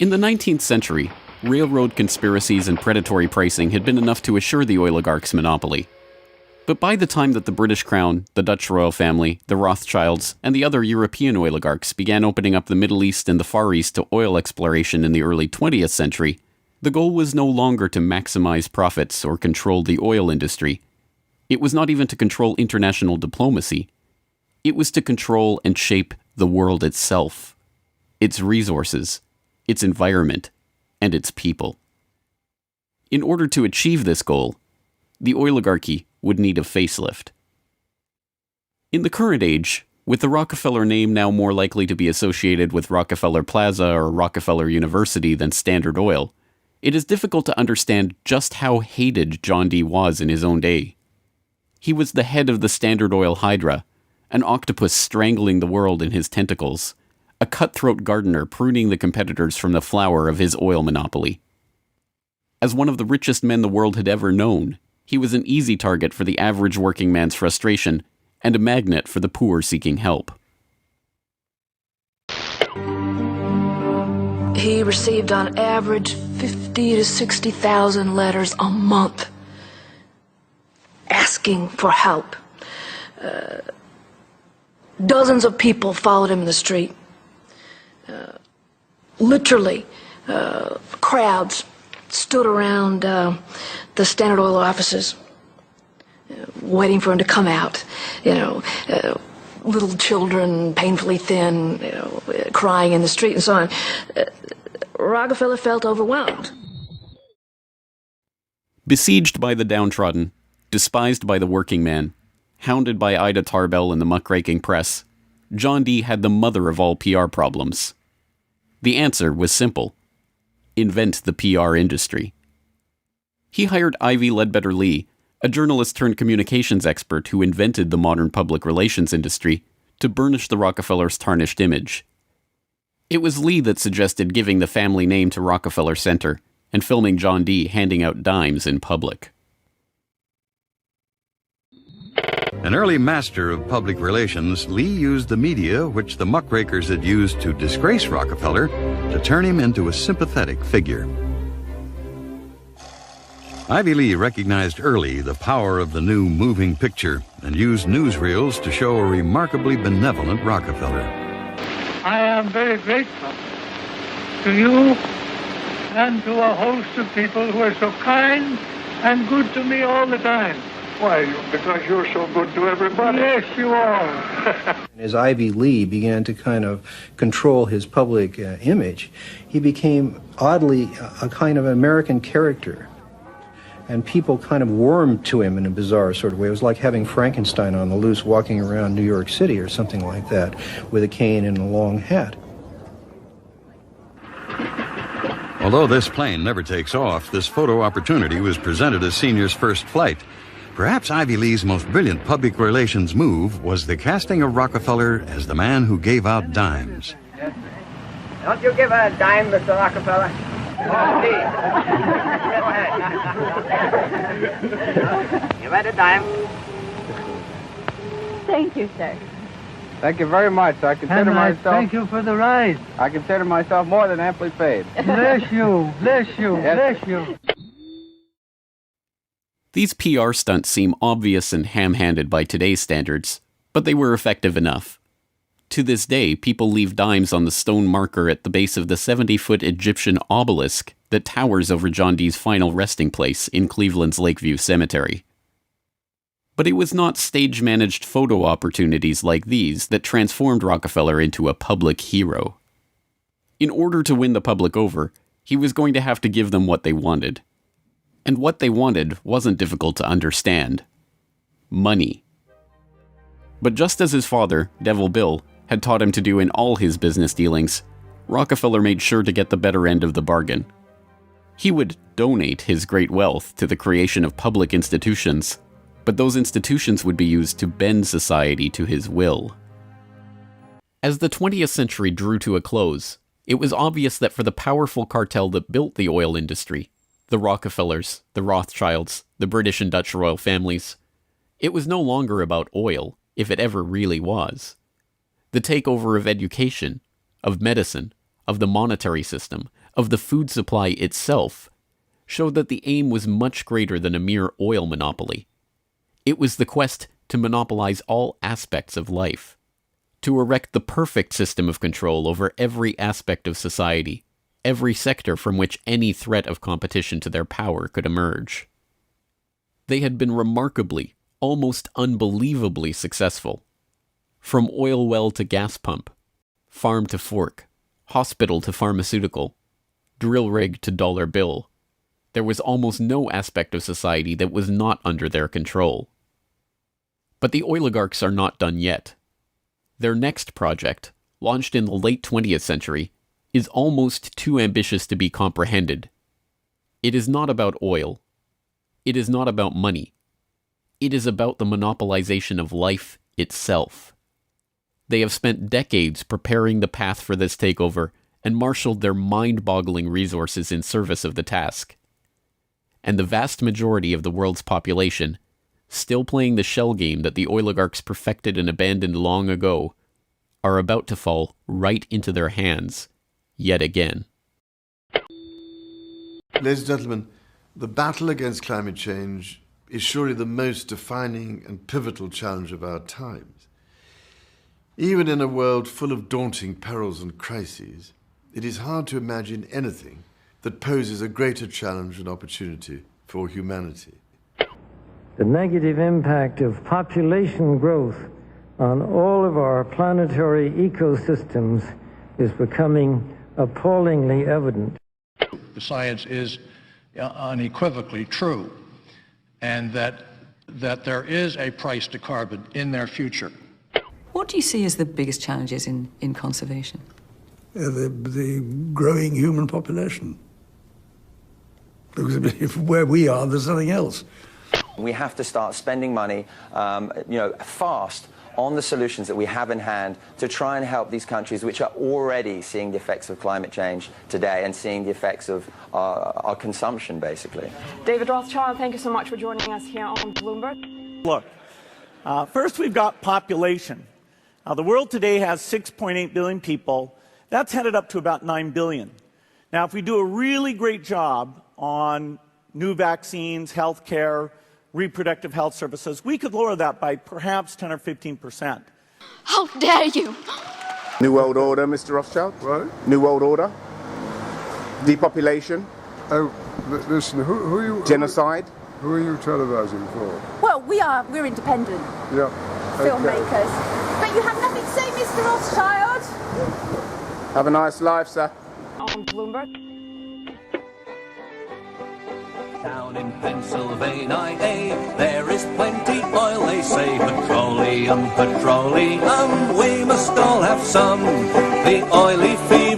In the 19th century, railroad conspiracies and predatory pricing had been enough to assure the oligarchs' monopoly. But by the time that the British Crown, the Dutch royal family, the Rothschilds, and the other European oligarchs began opening up the Middle East and the Far East to oil exploration in the early 20th century, the goal was no longer to maximize profits or control the oil industry. It was not even to control international diplomacy. It was to control and shape the world itself, its resources, its environment, and its people. In order to achieve this goal, the oligarchy would need a facelift. In the current age, with the Rockefeller name now more likely to be associated with Rockefeller Plaza or Rockefeller University than Standard Oil, it is difficult to understand just how hated John D. was in his own day. He was the head of the Standard Oil Hydra, an octopus strangling the world in his tentacles, a cutthroat gardener pruning the competitors from the flower of his oil monopoly. As one of the richest men the world had ever known, he was an easy target for the average working man's frustration and a magnet for the poor seeking help. He received on average 50 to 60,000 letters a month asking for help. Dozens of people followed him in the street. Literally, crowds stood around the Standard Oil offices, waiting for him to come out. Little children, painfully thin, crying in the street and so on. Rockefeller felt overwhelmed. Besieged by the downtrodden, despised by the working man, hounded by Ida Tarbell and the muckraking press, John D. had the mother of all PR problems. The answer was simple: invent the PR industry. He hired Ivy Ledbetter Lee, a journalist turned communications expert who invented the modern public relations industry, to burnish the Rockefellers' tarnished image. It was Lee that suggested giving the family name to Rockefeller Center and filming John D. handing out dimes in public. An early master of public relations, Lee used the media which the muckrakers had used to disgrace Rockefeller to turn him into a sympathetic figure. Ivy Lee recognized early the power of the new moving picture and used newsreels to show a remarkably benevolent Rockefeller. I am very grateful to you and to a host of people who are so kind and good to me all the time. Why? Because you're so good to everybody. Yes, you are. As Ivy Lee began to kind of control his public image, he became oddly a kind of American character. And people kind of warmed to him in a bizarre sort of way. It was like having Frankenstein on the loose walking around New York City or something like that, with a cane and a long hat. Although this plane never takes off, this photo opportunity was presented as Senior's first flight. Perhaps Ivy Lee's most brilliant public relations move was the casting of Rockefeller as the man who gave out dimes. Don't you give a dime, Mr. Rockefeller? Oh, please. Go ahead. You read a dime. Thank you, sir. Thank you very much. I consider myself... Thank you for the ride. I consider myself more than amply paid. Bless you, bless you, Yes. bless you. These PR stunts seem obvious and ham-handed by today's standards, but they were effective enough. To this day, people leave dimes on the stone marker at the base of the 70-foot Egyptian obelisk that towers over John D's final resting place in Cleveland's Lakeview Cemetery. But it was not stage-managed photo opportunities like these that transformed Rockefeller into a public hero. In order to win the public over, he was going to have to give them what they wanted. And what they wanted wasn't difficult to understand. Money. But just as his father, Devil Bill, had taught him to do in all his business dealings, Rockefeller made sure to get the better end of the bargain. He would donate his great wealth to the creation of public institutions, but those institutions would be used to bend society to his will. As the 20th century drew to a close, it was obvious that for the powerful cartel that built the oil industry, the Rockefellers, the Rothschilds, the British and Dutch royal families, it was no longer about oil, if it ever really was. The takeover of education, of medicine, of the monetary system, of the food supply itself, showed that the aim was much greater than a mere oil monopoly. It was the quest to monopolize all aspects of life, to erect the perfect system of control over every aspect of society, every sector from which any threat of competition to their power could emerge. They had been remarkably, almost unbelievably successful. From oil well to gas pump, farm to fork, hospital to pharmaceutical, drill rig to dollar bill, there was almost no aspect of society that was not under their control. But the oligarchs are not done yet. Their next project, launched in the late 20th century, is almost too ambitious to be comprehended. It is not about oil. It is not about money. It is about the monopolization of life itself. They have spent decades preparing the path for this takeover and marshaled their mind-boggling resources in service of the task. And the vast majority of the world's population, still playing the shell game that the oligarchs perfected and abandoned long ago, are about to fall right into their hands, yet again. Ladies and gentlemen, the battle against climate change is surely the most defining and pivotal challenge of our times. Even in a world full of daunting perils and crises, it is hard to imagine anything that poses a greater challenge and opportunity for humanity. The negative impact of population growth on all of our planetary ecosystems is becoming appallingly evident. The science is unequivocally true, and that there is a price to carbon in their future. What do you see as the biggest challenges in conservation? The growing human population. Because where we are, there's nothing else. We have to start spending money, fast on the solutions that we have in hand to try and help these countries which are already seeing the effects of climate change today and seeing the effects of our consumption, basically. David Rothschild, thank you so much for joining us here on Bloomberg. Look, first we've got population. The world today has 6.8 billion people. That's headed up to about 9 billion. Now, if we do a really great job on new vaccines, health care, reproductive health services, we could lower that by perhaps 10 or 15%. How dare you! New World Order, Mr. Rothschild? What? New World Order? Depopulation? Oh, listen, who are you... Genocide? Who are you televising for? Well, we're independent. Yeah. Filmmakers. But you have nothing to say, Mr. Rothschild. Have a nice life, sir. On Bloomberg. Down in Pennsylvania, there is plenty oil, they say. Petroleum, petroleum, we must all have some. The oily field